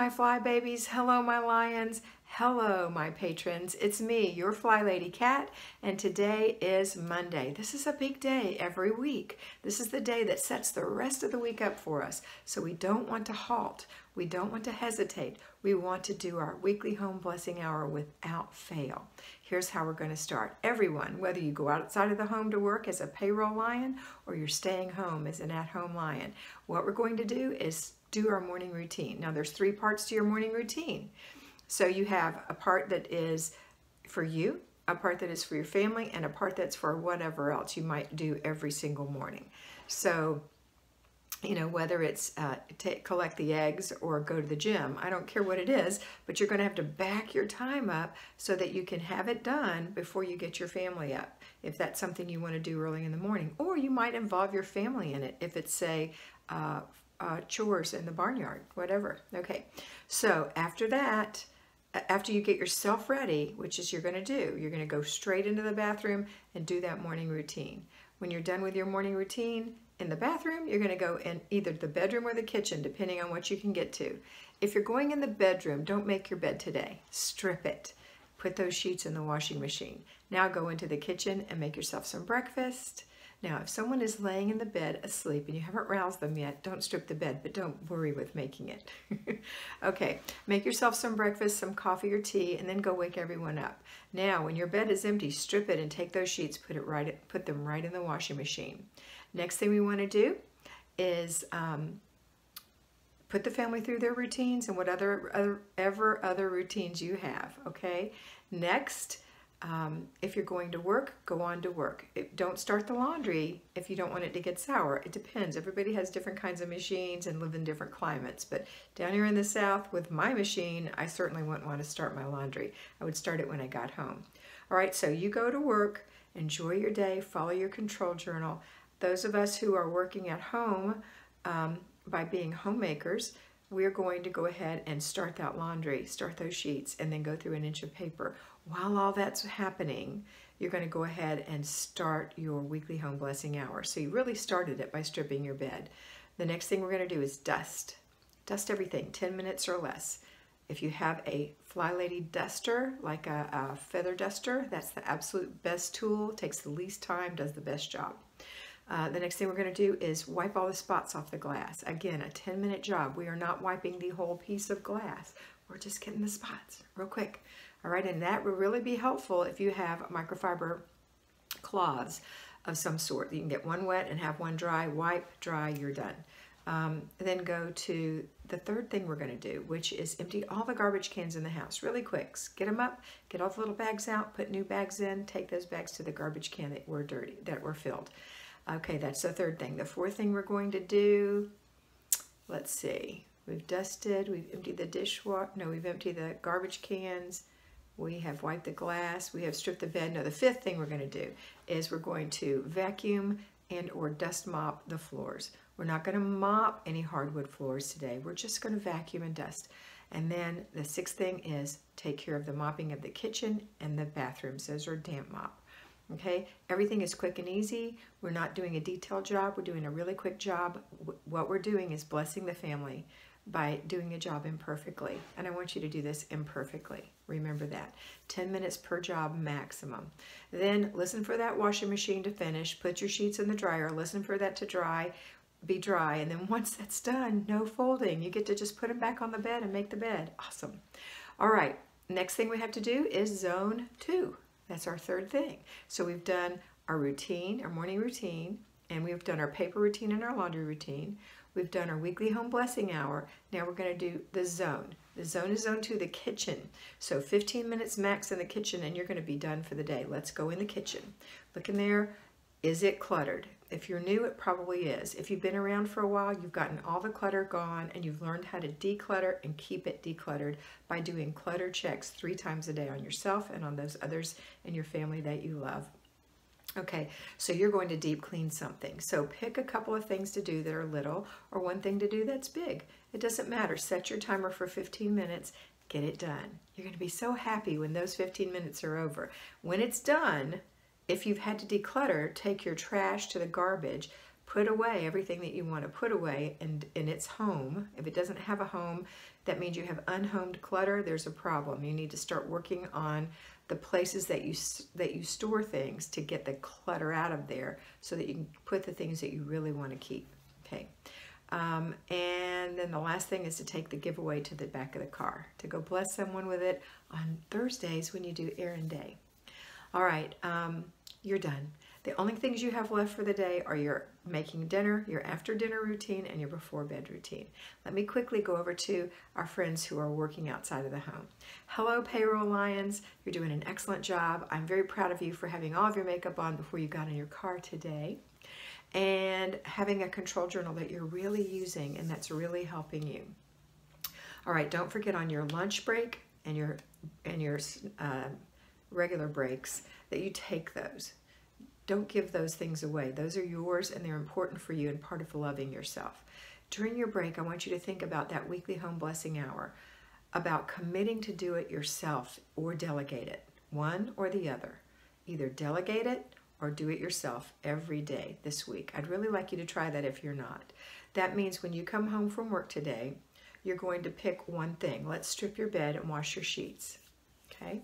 my fly babies. Hello, my lions. Hello, my patrons. It's me, your FlyLady Kat, and today is Monday. This is a big day every week. This is the day that sets the rest of the week up for us. So we don't want to halt. We don't want to hesitate. We want to do our weekly home blessing hour without fail. Here's how we're going to start. Everyone, whether you go outside of the home to work as a payroll lion or you're staying home as an at-home lion, what we're going to do is do our morning routine. Now there's 3 parts to your morning routine. So you have a part that is for you, a part that is for your family, and a part that's for whatever else you might do every single morning. So, you know, whether it's collect the eggs or go to the gym, I don't care what it is, but you're going to have to back your time up so that you can have it done before you get your family up, if that's something you want to do early in the morning. Or you might involve your family in it if it's, say, chores in the barnyard, whatever. Okay, so after that, after you get yourself ready, which is you're going to do, you're going to go straight into the bathroom and do that morning routine. When you're done with your morning routine in the bathroom, you're going to go in either the bedroom or the kitchen, depending on what you can get to. If you're going in the bedroom, don't make your bed today. Strip it. Put those sheets in the washing machine. Now go into the kitchen and make yourself some breakfast. Now, if someone is laying in the bed asleep and you haven't roused them yet, don't strip the bed, but don't worry with making it. Okay, make yourself some breakfast, some coffee or tea, and then go wake everyone up. Now, when your bed is empty, strip it and take those sheets, put them right in the washing machine. Next thing we want to do is put the family through their routines and whatever other routines you have, okay? Next, if you're going to work, go on to work. Don't start the laundry if you don't want it to get sour. It depends. Everybody has different kinds of machines and live in different climates. But down here in the South with my machine, I certainly wouldn't want to start my laundry. I would start it when I got home. All right, so you go to work, enjoy your day, follow your control journal. Those of us who are working at home by being homemakers, we're going to go ahead and start that laundry, start those sheets, and then go through an inch of paper. While all that's happening, you're going to go ahead and start your weekly home blessing hour. So you really started it by stripping your bed. The next thing we're going to do is dust. Dust everything, 10 minutes or less. If you have a FlyLady duster, like a feather duster, that's the absolute best tool, takes the least time, does the best job. The next thing we're going to do is wipe all the spots off the glass. Again, a 10-minute job. We are not wiping the whole piece of glass. We're just getting the spots real quick. All right, and that will really be helpful if you have microfiber cloths of some sort. You can get one wet and have one dry. Wipe, dry, you're done. Then go to the third thing we're going to do, which is empty all the garbage cans in the house really quick. Get them up, get all the little bags out, put new bags in, take those bags to the garbage can that were dirty, that were filled. Okay, that's the third thing. The fourth thing we're going to do, let's see, we've dusted, we've emptied the dishwasher, no, we've emptied the garbage cans, we have wiped the glass, we have stripped the bed. No, the fifth thing we're going to do is we're going to vacuum and or dust mop the floors. We're not going to mop any hardwood floors today. We're just going to vacuum and dust. And then the sixth thing is take care of the mopping of the kitchen and the bathrooms. Those are damp mop. Okay, everything is quick and easy. We're not doing a detailed job. We're doing a really quick job. What we're doing is blessing the family by doing a job imperfectly. And I want you to do this imperfectly. Remember that. 10 minutes per job maximum. Then listen for that washing machine to finish. Put your sheets in the dryer. Listen for that to be dry. And then once that's done, no folding. You get to just put them back on the bed and make the bed. Awesome. All right, next thing we have to do is zone 2. That's our third thing. So we've done our routine, our morning routine, and we've done our paper routine and our laundry routine. We've done our weekly home blessing hour. Now we're going to do the zone. The zone is zone 2, the kitchen. So 15 minutes max in the kitchen and you're going to be done for the day. Let's go in the kitchen. Look in there. Is it cluttered? If you're new, it probably is. If you've been around for a while, you've gotten all the clutter gone and you've learned how to declutter and keep it decluttered by doing clutter checks 3 times a day on yourself and on those others in your family that you love. Okay, so you're going to deep clean something. So pick a couple of things to do that are little or one thing to do that's big. It doesn't matter. Set your timer for 15 minutes. Get it done. You're going to be so happy when those 15 minutes are over. When it's done, if you've had to declutter, take your trash to the garbage, put away everything that you want to put away in its home. If it doesn't have a home, That means you have unhomed clutter. There's a problem. You need to start working on the places that you store things to get the clutter out of there so that you can put the things that you really want to keep. Okay. And then the last thing is to take the giveaway to the back of the car, to go bless someone with it on Thursdays when you do errand day. All right, you're done. The only things you have left for the day are your making dinner, your after dinner routine, and your before bed routine. Let me quickly go over to our friends who are working outside of the home. Hello, Payroll Lions. You're doing an excellent job. I'm very proud of you for having all of your makeup on before you got in your car today, and having a control journal that you're really using and that's really helping you. All right, don't forget on your lunch break and your regular breaks that you take those. Don't give those things away. Those are yours and they're important for you and part of loving yourself. During your break, I want you to think about that weekly home blessing hour, about committing to do it yourself or delegate it, one or the other. Either delegate it or do it yourself every day this week. I'd really like you to try that if you're not. That means when you come home from work today, you're going to pick one thing. Let's strip your bed and wash your sheets, okay?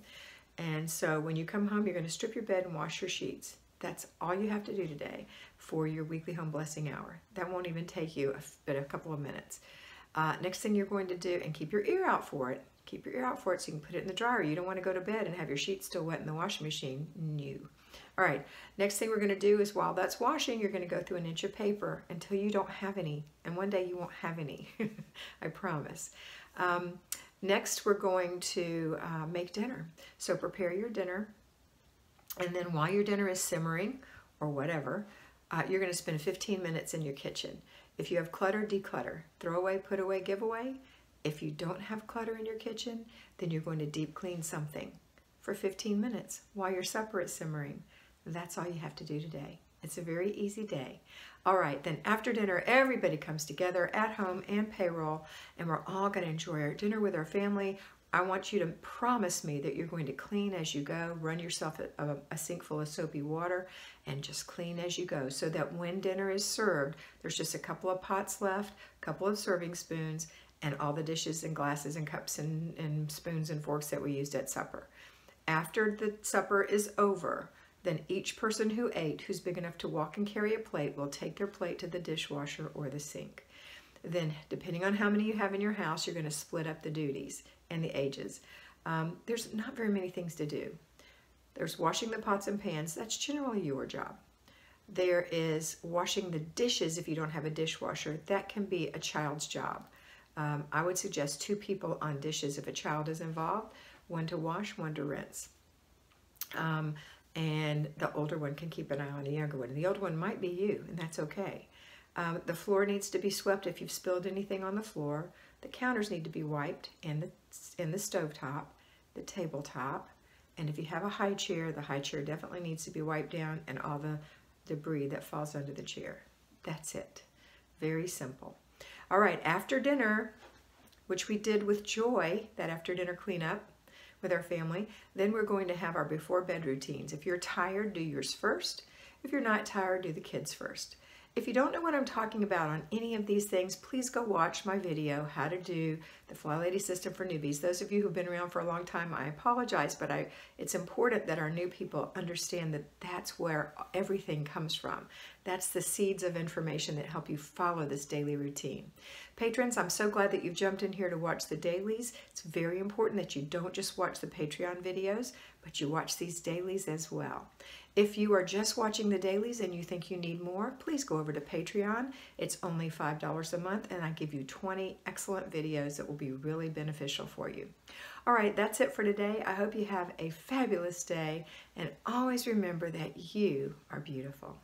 And so when you come home, you're going to strip your bed and wash your sheets. That's all you have to do today for your weekly home blessing hour. That won't even take you but a couple of minutes. Next thing you're going to do, and keep your ear out for it. Keep your ear out for it so you can put it in the dryer. You don't want to go to bed and have your sheets still wet in the washing machine. No. All right, next thing we're going to do is while that's washing, you're going to go through an inch of paper until you don't have any. And one day you won't have any, I promise. Next, we're going to make dinner. So prepare your dinner. And then while your dinner is simmering or whatever, you're going to spend 15 minutes in your kitchen. If you have clutter, declutter. Throw away, put away, give away. If you don't have clutter in your kitchen, then you're going to deep clean something for 15 minutes while your supper is simmering. That's all you have to do today. It's a very easy day. All right, then after dinner, everybody comes together at home and payroll, and we're all going to enjoy our dinner with our family. I want you to promise me that you're going to clean as you go, run yourself a sink full of soapy water, and just clean as you go so that when dinner is served, there's just a couple of pots left, a couple of serving spoons, and all the dishes and glasses and cups and spoons and forks that we used at supper. After the supper is over, then each person who ate, who's big enough to walk and carry a plate, will take their plate to the dishwasher or the sink. Then, depending on how many you have in your house, you're going to split up the duties and the ages. There's not very many things to do. There's washing the pots and pans. That's generally your job. There is washing the dishes if you don't have a dishwasher. That can be a child's job. I would suggest 2 people on dishes if a child is involved, 1 to wash, 1 to rinse. And the older one can keep an eye on the younger one. And the older one might be you, and that's okay. The floor needs to be swept if you've spilled anything on the floor. The counters need to be wiped in the stovetop, the tabletop, and if you have a high chair, the high chair definitely needs to be wiped down and all the debris that falls under the chair. That's it. Very simple. All right, after dinner, which we did with joy, that after dinner cleanup with our family, then we're going to have our before bed routines. If you're tired, do yours first. If you're not tired, do the kids first. If you don't know what I'm talking about on any of these things, please go watch my video, How to Do the FlyLady System for Newbies. Those of you who've been around for a long time, I apologize, but it's important that our new people understand that that's where everything comes from. That's the seeds of information that help you follow this daily routine. Patrons, I'm so glad that you've jumped in here to watch the dailies. It's very important that you don't just watch the Patreon videos, but you watch these dailies as well. If you are just watching the dailies and you think you need more, please go over to Patreon. It's only $5 a month, and I give you 20 excellent videos that will be really beneficial for you. All right, that's it for today. I hope you have a fabulous day, and always remember that you are beautiful.